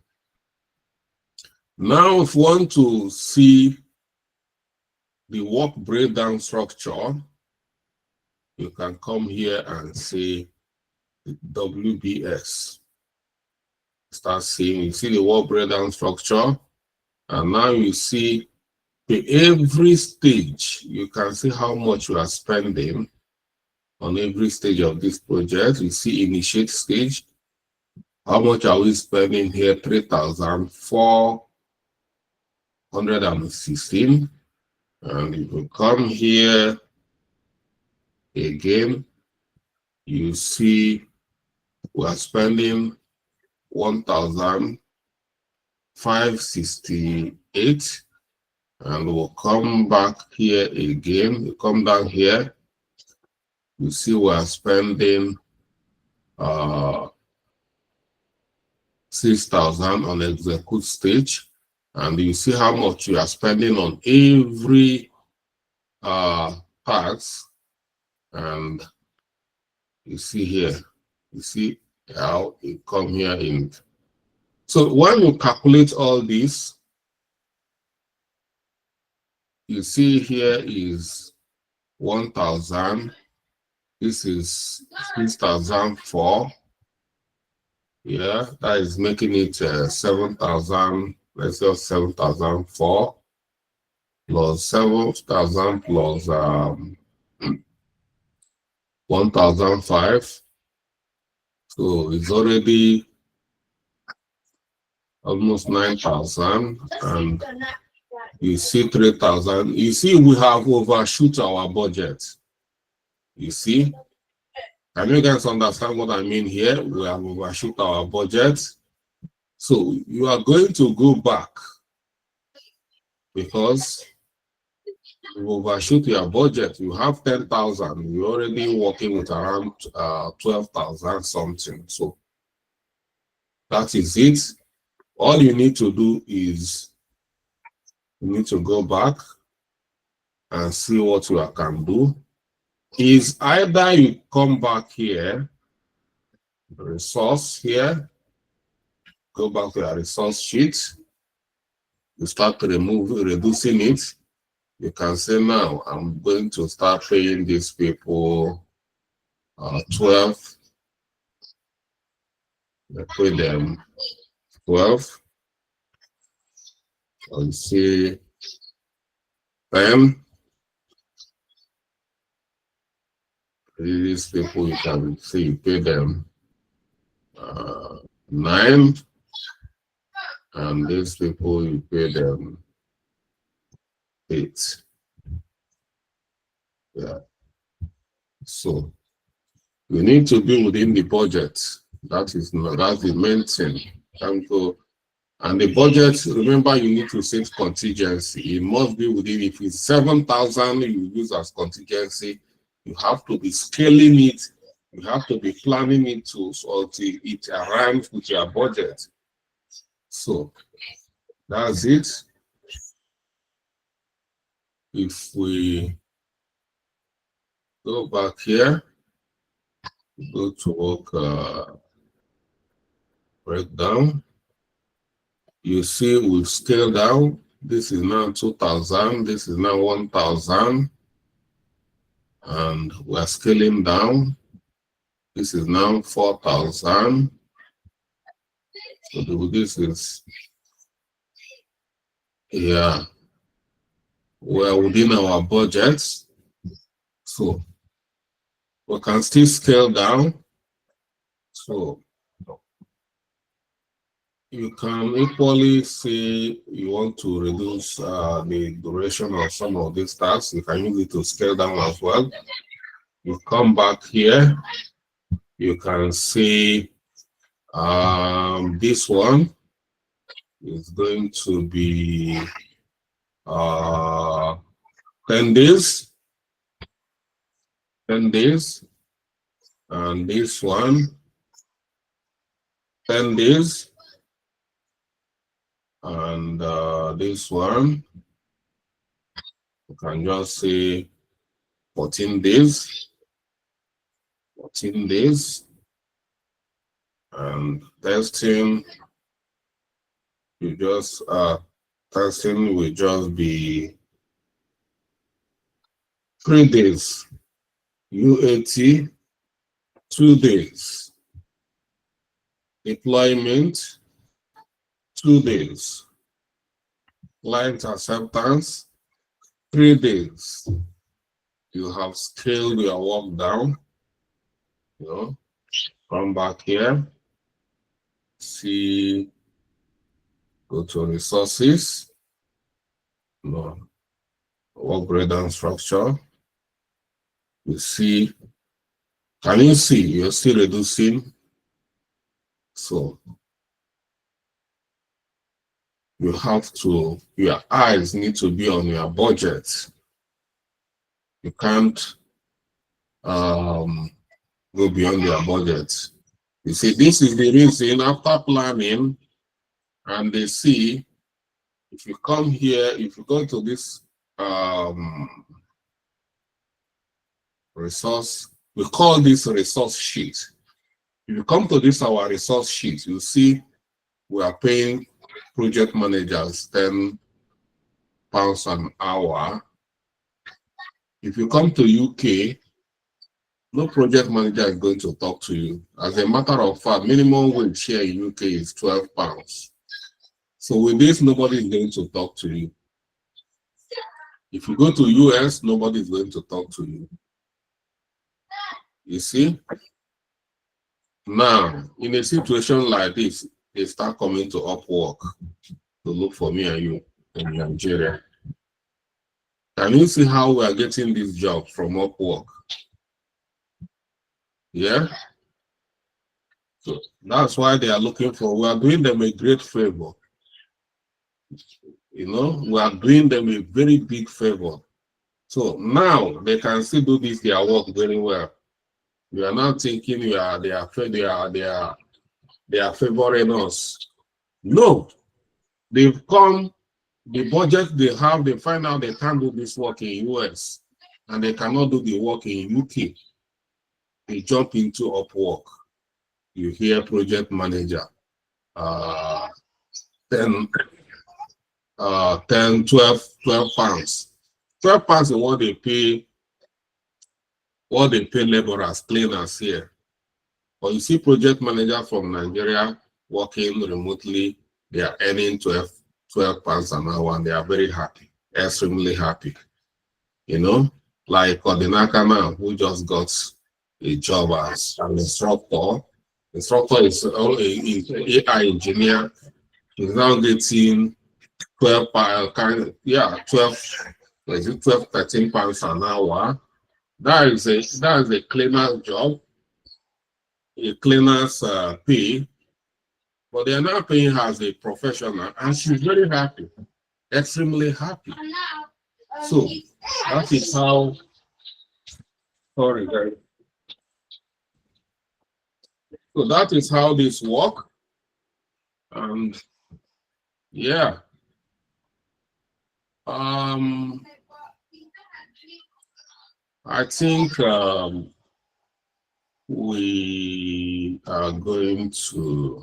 now if you want to see the work breakdown structure, you can come here and say WBS. Start seeing, you see the work breakdown structure, and now you see every stage. You can see how much you are spending on every stage of this project. You see initiate stage. How much are we spending here? 3,416. And if you come here again, you see we are spending 1,568. And we'll come back here again. You come down here, you see we are spending 6,000 on execute stage, and you see how much you are spending on every parts, and you see here, you see how it come here in. So when you calculate all this, you see here is 1,000. This is 6,004. Yeah, that is making it 7,000. Let's say 7,004 plus 7,000 plus 1,005. So it's already almost 9,000, and you see 3,000. You see we have overshoot our budget. You see, can you guys understand what I mean here? We have overshoot our budget. So you are going to go back because you overshoot your budget. You have 10,000. You're already working with around 12,000 something. So that is it. All you need to do is you need to go back and see what you can do. Is either you come back here, resource here, go back to your resource sheet, you start reducing it. You can say now, I'm going to start paying these people 12. I pay them 12. And say 10. These people, you can see you pay them 9. And these people, you pay them 8. Yeah. So you need to be within the budget. That's the main thing. And the budget, remember, you need to set contingency. It must be within, if it's 7,000 you use as contingency, you have to be scaling it. You have to be planning it so it aligns with your budget. So that's it. If we go back here, go to work breakdown, you see we've scaled down. This is now 2,000. This is now 1,000. And we're scaling down. This is now 4,000. So this is Yeah, we're within our budgets, so we can still scale down. So you can equally say you want to reduce the duration of some of these tasks. You can use it to scale down as well. You come back here, you can see this one is going to be 10 days, 10 days, and this one 10 days, and this one you can just say 14 days, 14 days, and testing, you just testing will just be 3 days, UAT 2 days, deployment 2 days, client acceptance 3 days. You have scaled your work down. You know, come back here, see, go to resources, no, work breakdown structure. You see, can you see you're still reducing? So you have to, your eyes need to be on your budget. You can't go beyond your budget. You see, this is the reason after planning, and they see, if you come here, if you go to this resource, we call this resource sheet. If you come to this our resource sheet, you see we are paying project managers £10 an hour. If you come to UK, no project manager is going to talk to you. As a matter of fact, minimum wage here in UK is £12. So with this, nobody is going to talk to you. If you go to US, nobody is going to talk to you. You see? Now, in a situation like this, they start coming to Upwork to look for me and you in Nigeria. Can you see how we are getting this job from Upwork? Yeah? So that's why they are looking for, we are doing them a great favor. You know, we are doing them a very big favor. So now they can still do this, their work very well. We are now thinking they are favoring us. No, they've come, the budget they have, they find out they can't do this work in US and they cannot do the work in UK. They jump into Upwork. You hear project manager, 10, 12 pounds. 12 pounds is what they pay laborers, cleaners here. But you see project manager from Nigeria working remotely, they are earning 12 pounds an hour and they are very happy, extremely happy. You know, like Odinaka now, who just got a job as an instructor. Instructor is an AI engineer. He's now getting 12, 13 pounds an hour. That is a cleaner's job, a cleaner's pay, but they are not paying her as a professional, and she's very happy, extremely happy. So that is how, sorry guys. So that is how this works. And yeah. I think we are going to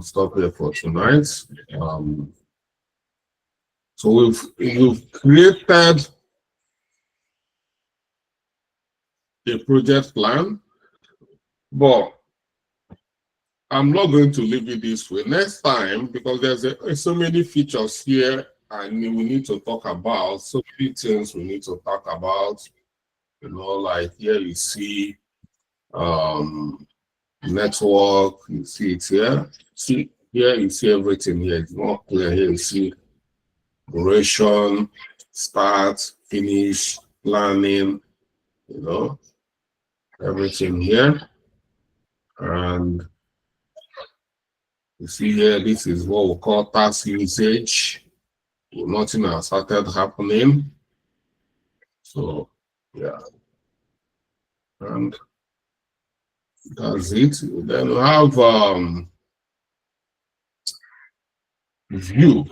stop here for tonight. So we've created a project plan, but I'm not going to leave it this way. Next time, because there's so many features here and we need to talk about, so many things we need to talk about, you know, like here you see network, you see it here. See, here you see everything here. It's not clear. Here you see duration, start, finish, planning, you know, everything here. And you see here, this is what we call task usage. Nothing has started happening. So, yeah. And that's it. Then we have view.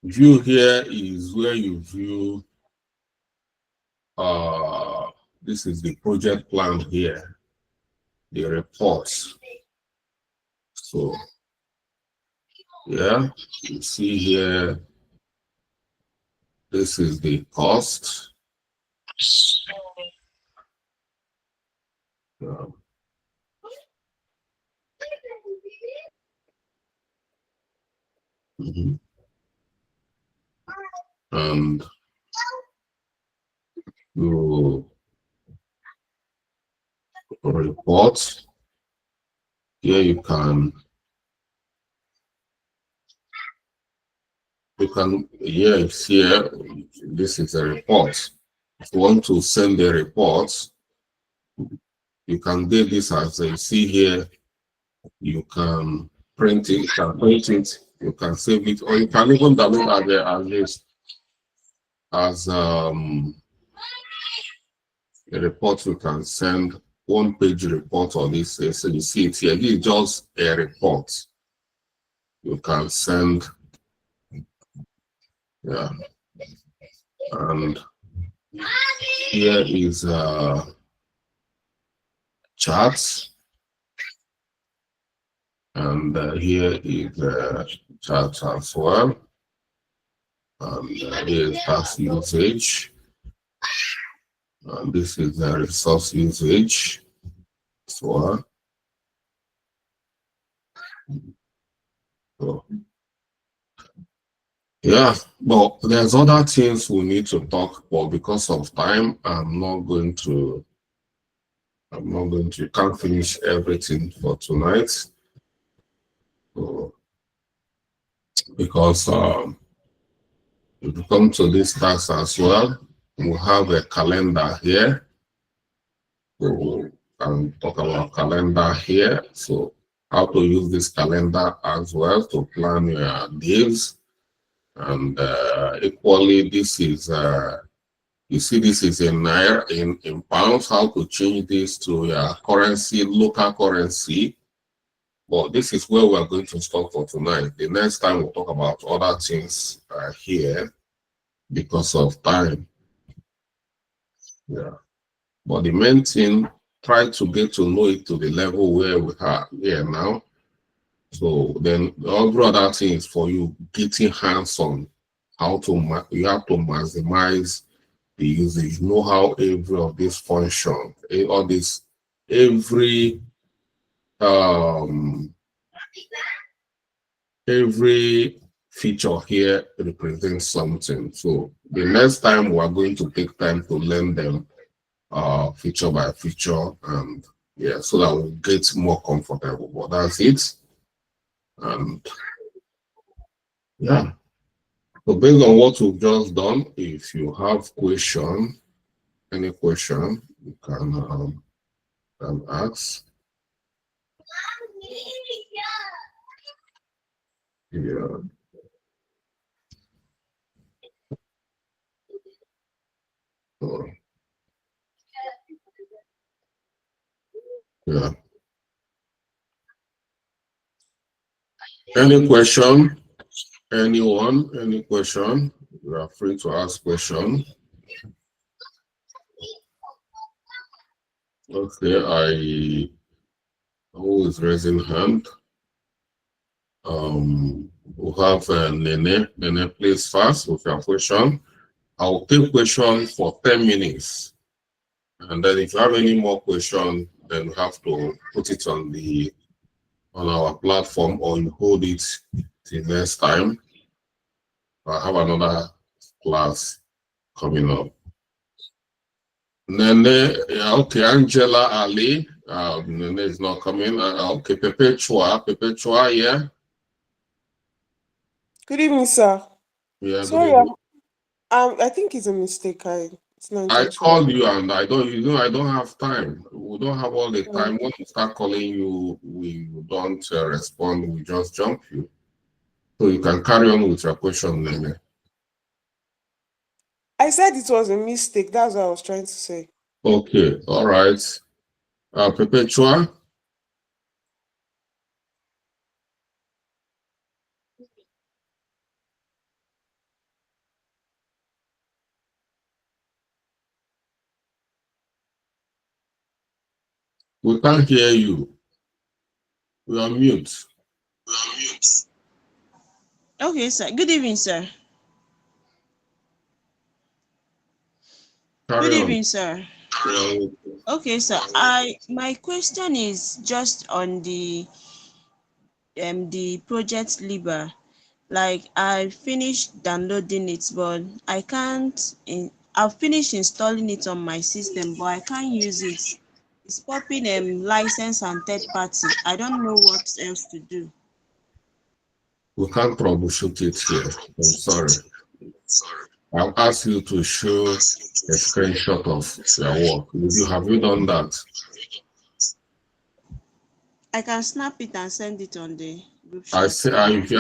View here is where you view, this is the project plan here, the reports. So, yeah, you see here, this is the cost. And you report. Here you can here it's here, this is a report. If you want to send the report, you can do this as you see here. You can print it, you can save it, or you can even download as a report. You can send one-page report on this. So you see it here. This is just a report. You can send, yeah. And here is charts. And here is charts as well. And here is task usage. And this is the resource usage as well. So, yeah, but there's other things we need to talk about. Because of time, I'm not going to, can't finish everything for tonight. So, because if you come to this task as well, we have a calendar here. So we can talk about calendar here. So how to use this calendar as well to plan your days. And equally, this is you see, this is in naira, in pounds. How to change this to your currency, local currency. But this is where we're going to stop for tonight. The next time we'll talk about other things here because of time. Yeah. But the main thing, try to get to know it to the level where we are here now. So then all other things for you getting hands-on, how to you have to maximize the usage, know how every of these functions, all this, every feature here represents something. So the next time we are going to take time to learn them feature by feature, and yeah, so that we'll get more comfortable. But that's it. And yeah, so based on what we've just done, if you have any question, you can ask. Yeah. So, yeah. Any question? Anyone? Any question? You are free to ask question. Okay, who is raising hand? We'll have Nene. Nene, please fast with your question. I'll take question for 10 minutes. And then if you have any more question, then we have to put it on the on our platform, or you hold it till next time. I have another class coming up. Nene, yeah, okay, Angela Ali. Nene is not coming. Okay, Perpetua, yeah. Good evening, sir. Yeah, good Sorry, evening. I think it's a mistake. It's not I intentional. called you and I don't have time. We don't have all the Oh. time. When we start calling you, we don't respond. We just jump you. So you can carry on with your question, Nene. I said it was a mistake. That's what I was trying to say. Okay, all right. Perpetua, we can't hear you. We are mute. Okay, sir. Good evening, sir. Good Carry on. evening, sir. Yeah, Okay, sir. My question is just on the ProjectLibre. Like I finished downloading it, but I can't. I've finished installing it on my system, but I can't use it. It's popping license and third party. I don't know what else to do. we can't troubleshoot it here. I'm sorry. I'll ask you to show a screenshot of your work. Have you done that? I can snap it and send it on the group I chat. say, if you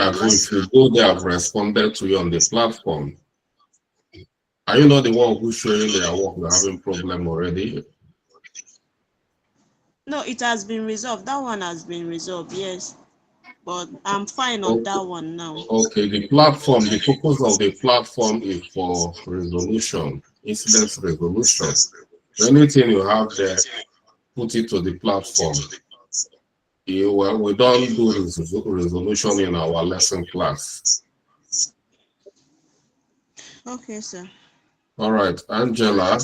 go there, I've responded to you on the platform. Are you not the one who's showing their work? You're having problem already. No, it has been resolved. That one has been resolved, yes. But I'm fine on Okay. that one now. Okay, the platform, the purpose of the platform is for resolution, incident resolution. Anything you have there, put it to the platform. Well, we don't do resolution in our lesson class. Okay, sir. All right, Angela.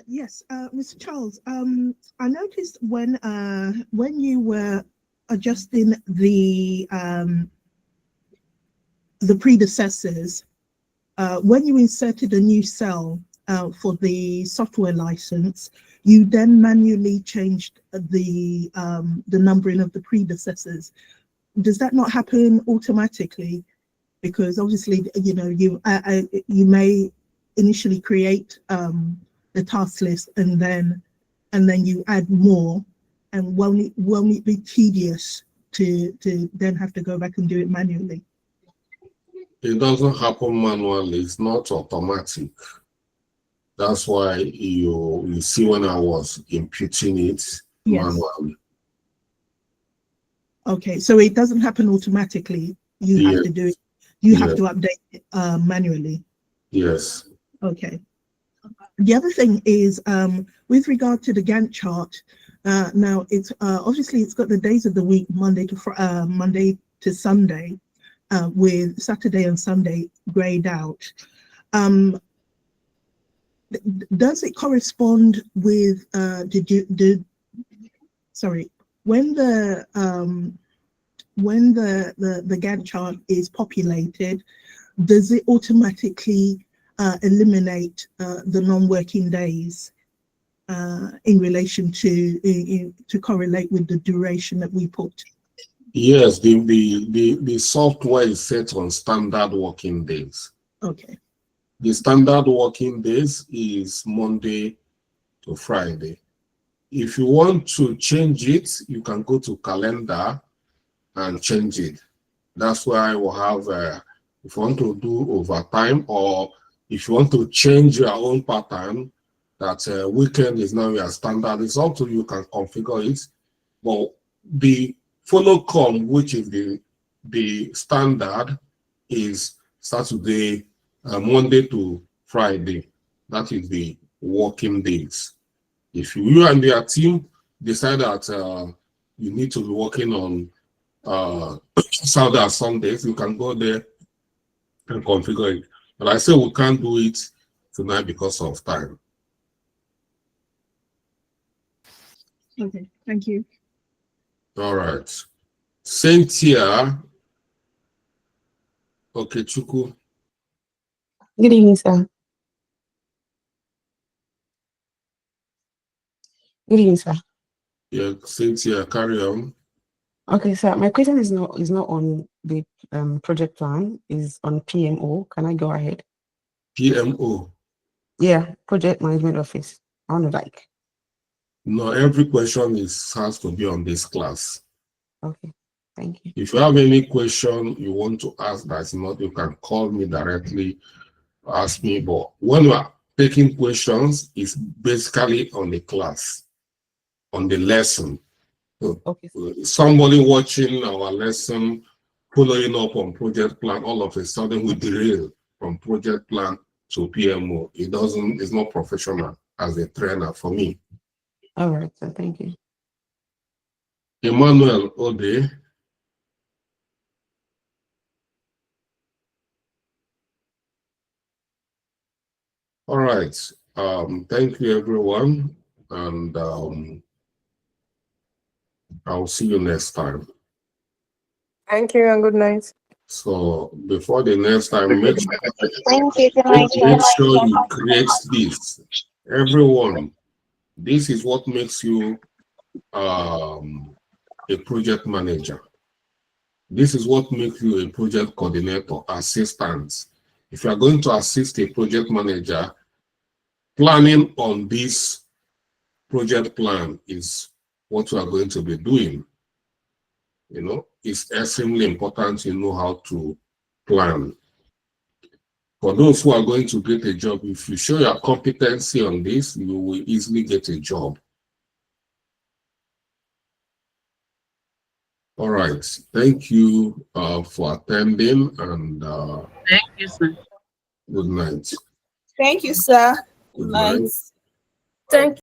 Yes, Mr. Charles. I noticed when you were adjusting the predecessors, when you inserted a new cell for the software license, you then manually changed the numbering of the predecessors. Does that not happen automatically? Because obviously, you know, you may initially create the task list and then you add more, and won't it be tedious to then have to go back and do it manually? It doesn't happen manually, it's not automatic. That's why you see when I was imputing it manually. Okay, so it doesn't happen automatically. You have to do it. You have to update it manually. Yes. Okay. The other thing is with regard to the Gantt chart. Now it's obviously it's got the days of the week, Monday to Sunday, with Saturday and Sunday grayed out. Does it correspond with when the Gantt chart is populated, does it automatically eliminate the non-working days in relation to correlate with the duration that we put? Yes, the software is set on standard working days. Okay. The standard working days is Monday to Friday. If you want to change it, you can go to calendar and change it. That's why I will have, if you want to do overtime, or if you want to change your own pattern, that weekend is now your standard, it's up to you, you can configure it. But the follow come, which is the standard, is Saturday, Monday to Friday. That is the working days. If you and your team decide that you need to be working on Saturday and Sundays, you can go there and configure it. But I say we can't do it tonight because of time. Okay, thank you. All right. Cynthia. Okay, Chuku. Good evening, sir. Good evening, sir. Yeah, Cynthia, carry on. Okay, sir. My question is not on the project plan. Is on PMO. Can I go ahead? PMO. Yeah, project management office. I want to like. No, every question has to be on this class. Okay, thank you. If you have any question you want to ask that's not, you can call me directly, ask me. But when we are taking questions, it's basically on the class, on the lesson. So, Okay. somebody watching our lesson, following up on project plan, all of a sudden we derail from project plan to PMO. It's not professional as a trainer for me. All right, sir. Thank you. Emmanuel Ode. All right. Thank you, everyone. And I'll see you next time. Thank you and good night. So before the next time, make Thank you. Good night. sure you create this. Everyone, this is what makes you a project manager. This is what makes you a project coordinator, assistant. If you are going to assist a project manager, planning on this project plan is what you are going to be doing. You know, it's extremely important you know how to plan. For those who are going to get a job, if you show your competency on this, you will easily get a job. All right. Thank you for attending, and Thank you, sir. good night. Thank you, sir. Good night. Thank